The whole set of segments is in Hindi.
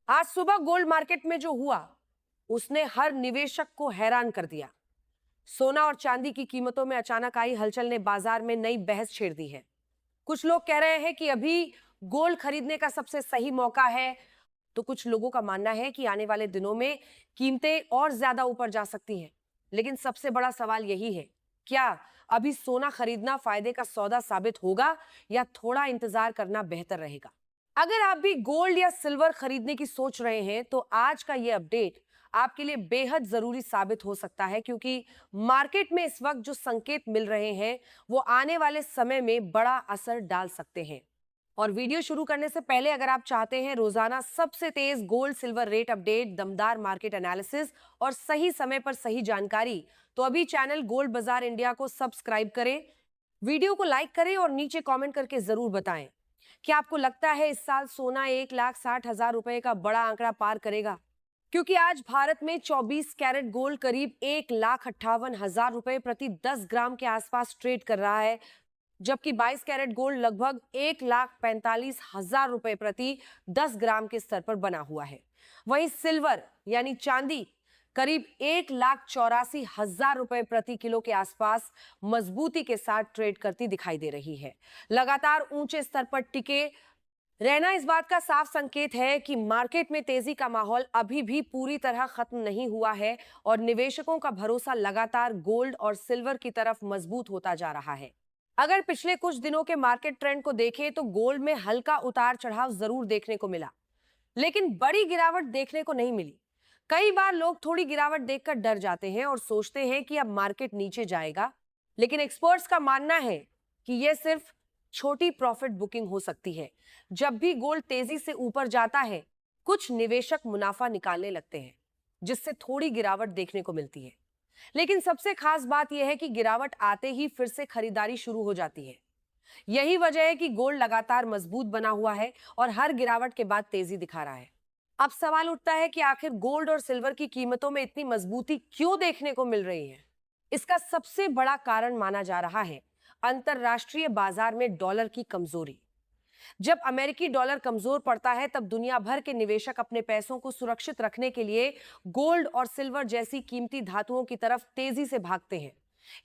आज सुबह गोल्ड मार्केट में जो हुआ उसने हर निवेशक को हैरान कर दिया। सोना और चांदी की कीमतों में अचानक आई हलचल ने बाजार में नई बहस छेड़ दी है। कुछ लोग कह रहे हैं कि अभी गोल्ड खरीदने का सबसे सही मौका है, तो कुछ लोगों का मानना है कि आने वाले दिनों में कीमतें और ज्यादा ऊपर जा सकती हैं। लेकिन सबसे बड़ा सवाल यही है, क्या अभी सोना खरीदना फायदे का सौदा साबित होगा या थोड़ा इंतजार करना बेहतर रहेगा? अगर आप भी गोल्ड या सिल्वर खरीदने की सोच रहे हैं तो आज का ये अपडेट आपके लिए बेहद जरूरी साबित हो सकता है, क्योंकि मार्केट में इस वक्त जो संकेत मिल रहे हैं वो आने वाले समय में बड़ा असर डाल सकते हैं। और वीडियो शुरू करने से पहले अगर आप चाहते हैं रोजाना सबसे तेज गोल्ड सिल्वर रेट अपडेट, दमदार मार्केट एनालिसिस और सही समय पर सही जानकारी, तो अभी चैनल गोल्ड बाजार इंडिया को सब्सक्राइब करें, वीडियो को लाइक करें और नीचे कमेंट करके जरूर बताएं। क्या आपको लगता है इस साल सोना 1,60,000 रुपए का बड़ा आंकड़ा पार करेगा? क्योंकि आज भारत में 24 कैरेट गोल्ड करीब 1,58,000 रुपए प्रति 10 ग्राम के आसपास ट्रेड कर रहा है, जबकि 22 कैरेट गोल्ड लगभग 1,45,000 रुपए प्रति 10 ग्राम के स्तर पर बना हुआ है। वहीं सिल्वर यानी चांदी करीब 1,84,000 रुपए प्रति किलो के आसपास मजबूती के साथ ट्रेड करती दिखाई दे रही है। लगातार ऊंचे स्तर पर टिके रहना इस बात का साफ संकेत है कि मार्केट में तेजी का माहौल अभी भी पूरी तरह खत्म नहीं हुआ है और निवेशकों का भरोसा लगातार गोल्ड और सिल्वर की तरफ मजबूत होता जा रहा है। अगर पिछले कुछ दिनों के मार्केट ट्रेंड को देखें तो गोल्ड में हल्का उतार चढ़ाव जरूर देखने को मिला, लेकिन बड़ी गिरावट देखने को नहीं मिली। कई बार लोग थोड़ी गिरावट देखकर डर जाते हैं और सोचते हैं कि अब मार्केट नीचे जाएगा, लेकिन एक्सपर्ट्स का मानना है कि यह सिर्फ छोटी प्रॉफिट बुकिंग हो सकती है। जब भी गोल्ड तेजी से ऊपर जाता है, कुछ निवेशक मुनाफा निकालने लगते हैं, जिससे थोड़ी गिरावट देखने को मिलती है। लेकिन सबसे खास बात यह है कि गिरावट आते ही फिर से खरीदारी शुरू हो जाती है। यही वजह है कि गोल्ड लगातार मजबूत बना हुआ है और हर गिरावट के बाद तेजी दिखा रहा है। अब सवाल उठता है कि आखिर गोल्ड और सिल्वर की कीमतों में इतनी मजबूती क्यों देखने को मिल रही है? इसका सबसे बड़ा कारण माना जा रहा है अंतरराष्ट्रीय बाजार में डॉलर की कमजोरी। जब अमेरिकी डॉलर कमजोर पड़ता है तब दुनिया भर के निवेशक अपने पैसों को सुरक्षित रखने के लिए गोल्ड और सिल्वर जैसी कीमती धातुओं की तरफ तेजी से भागते हैं।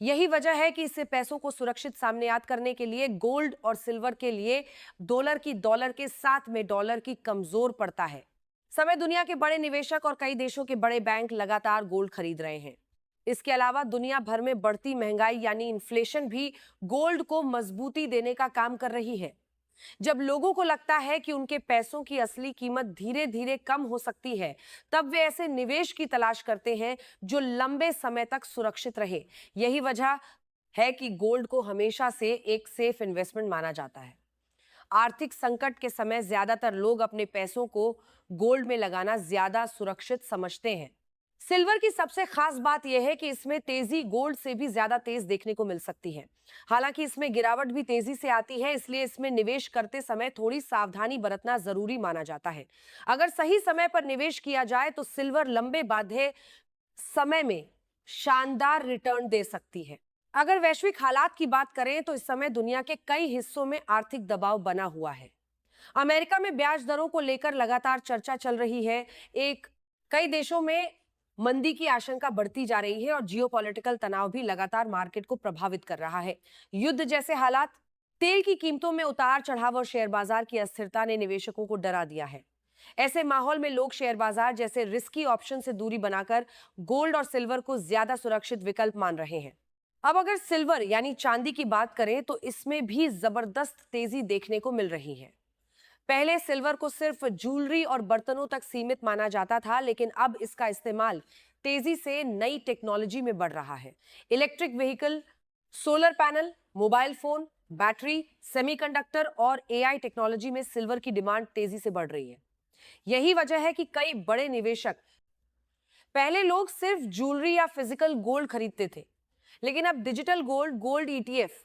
यही वजह है कि इससे पैसों को सुरक्षित सामनेयात करने के लिए गोल्ड और सिल्वर के लिए डॉलर के साथ में डॉलर की कमजोर पड़ता है। समय दुनिया के बड़े निवेशक और कई देशों के बड़े बैंक लगातार गोल्ड खरीद रहे हैं। इसके अलावा दुनिया भर में बढ़ती महंगाई यानी इन्फ्लेशन भी गोल्ड को मजबूती देने का काम कर रही है। जब लोगों को लगता है कि उनके पैसों की असली कीमत धीरे धीरे कम हो सकती है, तब वे ऐसे निवेश की तलाश करते हैं जो लंबे समय तक सुरक्षित रहे। यही वजह है कि गोल्ड को हमेशा से एक सेफ इन्वेस्टमेंट माना जाता है। आर्थिक संकट के समय ज्यादातर लोग अपने पैसों को गोल्ड में लगाना ज्यादा सुरक्षित समझते हैं। सिल्वर की सबसे खास बात यह है कि इसमें तेजी गोल्ड से भी ज्यादा तेज देखने को मिल सकती है। हालांकि इसमें गिरावट भी तेजी से आती है, इसलिए इसमें निवेश करते समय थोड़ी सावधानी बरतना जरूरी माना जाता है। अगर सही समय पर निवेश किया जाए तो सिल्वर लंबे बाधे समय में शानदार रिटर्न दे सकती है। अगर वैश्विक हालात की बात करें तो इस समय दुनिया के कई हिस्सों में आर्थिक दबाव बना हुआ है। अमेरिका में ब्याज दरों को लेकर लगातार चर्चा चल रही है। कई देशों में मंदी की आशंका बढ़ती जा रही है और जियोपॉलिटिकल तनाव भी लगातार मार्केट को प्रभावित कर रहा है। युद्ध जैसे हालात, तेल की कीमतों में उतार चढ़ाव और शेयर बाजार की अस्थिरता ने निवेशकों को डरा दिया है। ऐसे माहौल में लोग शेयर बाजार जैसे रिस्की ऑप्शन से दूरी बनाकर गोल्ड और सिल्वर को ज्यादा सुरक्षित विकल्प मान रहे हैं। अब अगर सिल्वर यानी चांदी की बात करें तो इसमें भी जबरदस्त तेजी देखने को मिल रही है। पहले सिल्वर को सिर्फ ज्वेलरी और बर्तनों तक सीमित माना जाता था, लेकिन अब इसका इस्तेमाल तेजी से नई टेक्नोलॉजी में बढ़ रहा है। Electric vehicle, solar panel, mobile phone, battery, semiconductor और एआई टेक्नोलॉजी में सिल्वर की डिमांड तेजी से बढ़ रही है। यही वजह है कि कई बड़े निवेशक, पहले लोग सिर्फ ज्वेलरी या फिजिकल गोल्ड खरीदते थे, लेकिन अब digital gold, gold ETF,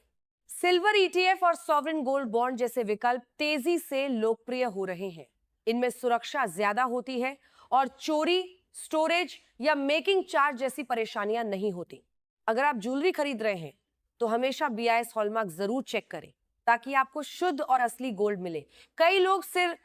silver ETF और सॉवरेन गोल्ड बॉन्ड जैसे विकल्प तेजी से लोकप्रिय हो रहे हैं। इनमें सुरक्षा ज्यादा होती है और चोरी, स्टोरेज या मेकिंग चार्ज जैसी परेशानियां नहीं होती। अगर आप ज्वेलरी खरीद रहे हैं तो हमेशा बीआईएस हॉलमार्क जरूर चेक करें ताकि आपको शुद्ध और असली गोल्ड मिले। कई लोग सिर्फ